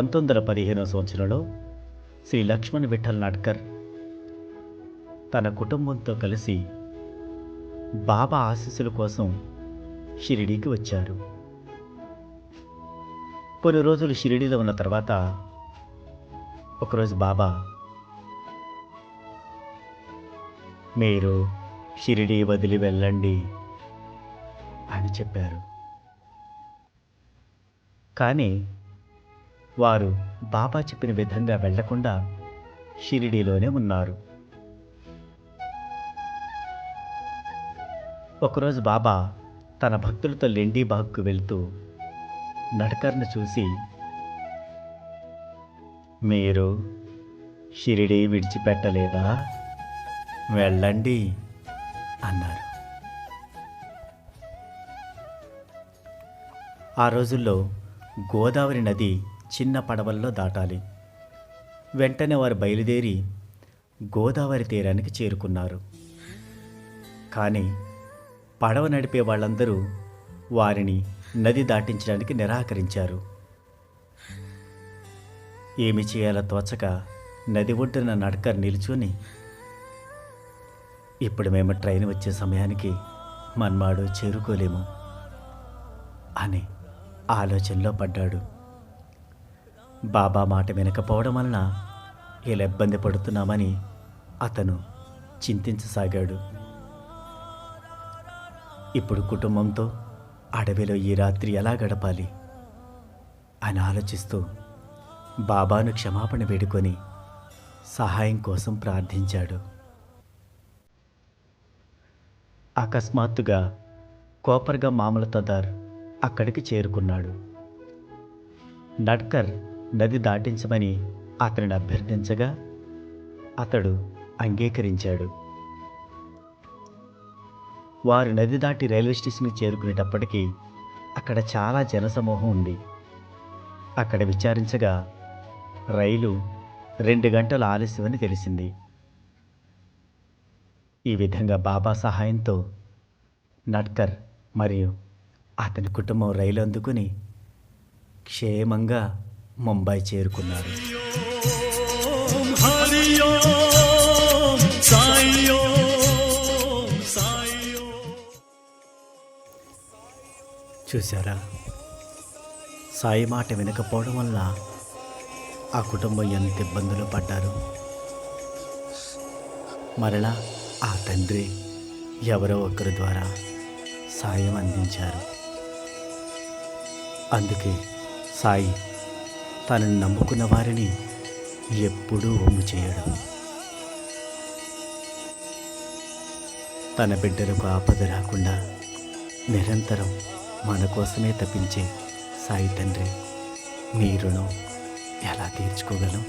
సంవత్సరంలో శ్రీ లక్ష్మణ్ విఠల్ నాడ్కర్ తన కుటుంబంతో కలిసి బాబా ఆశీస్సుల కోసం షిరిడీకి వచ్చారు. కొన్ని రోజులు షిరిడీలో ఉన్న తర్వాత ఒకరోజు బాబా, మీరు షిరిడీ వదిలి వెళ్ళండి అని చెప్పారు. కానీ వారు బాబా చెప్పిన విధంగా వెళ్లకుండా షిరిడీలోనే ఉన్నారు. ఒకరోజు బాబా తన భక్తులతో లెండీబాగ్కు వెళ్తూ నడ్కర్ను చూసి, మీరు షిరిడీ విడిచిపెట్టలేదా, వెళ్ళండి అన్నారు. ఆ రోజుల్లో గోదావరి నది చిన్న పడవల్లో దాటాలి. వెంటనే వారు బయలుదేరి గోదావరి తీరానికి చేరుకున్నారు. కానీ పడవ నడిపే వాళ్ళందరూ వారిని నది దాటించడానికి నిరాకరించారు. ఏమి చేయాలో తోచక నది ఒడ్డున నడ్కర్ నిలుచుని, ఇప్పుడు మేము ట్రైన్ వచ్చే సమయానికి మన్మాడు చేరుకోలేము అని ఆలోచనలో పడ్డాడు. బాబా మాట వినకపోవడం వలన ఇలా ఇబ్బంది పడుతున్నామని అతను చింతించసాగాడు. ఇప్పుడు కుటుంబంతో అడవిలో ఈ రాత్రి ఎలా గడపాలి అని ఆలోచిస్తూ బాబాను క్షమాపణ వేడుకొని సహాయం కోసం ప్రార్థించాడు. అకస్మాత్తుగా కోపర్గా మామలతదార్ అక్కడికి చేరుకున్నాడు. నడ్కర్ నది దాటించమని అతనిని అభ్యర్థించగా అతడు అంగీకరించాడు. వారు నది దాటి రైల్వే స్టేషన్కి చేరుకునేటప్పటికీ అక్కడ చాలా జనసమూహం ఉంది. అక్కడ విచారించగా రైలు 2 గంటల ఆలస్యమని తెలిసింది. ఈ విధంగా బాబా సహాయంతో నడ్కర్ మరియు అతని కుటుంబం రైలు అందుకుని క్షేమంగా ముంబై చేరుకున్నారు. చూసారా, సాయి మాట వినకపోవడం వల్ల ఆ కుటుంబం ఎంత ఇబ్బందులు పడ్డారు. మరలా ఆ తండ్రి ఎవరో ఒకరి ద్వారా సాయం అందించారు. అందుకే సాయి తనను నమ్ముకున్న వారిని ఎప్పుడూ ఒమ్ము చేయడు. తన బిడ్డలకు ఆపద రాకుండా నిరంతరం మన కోసమే తప్పించే సాయి తండ్రి మీ రుణం ఎలా తీర్చుకోగలం?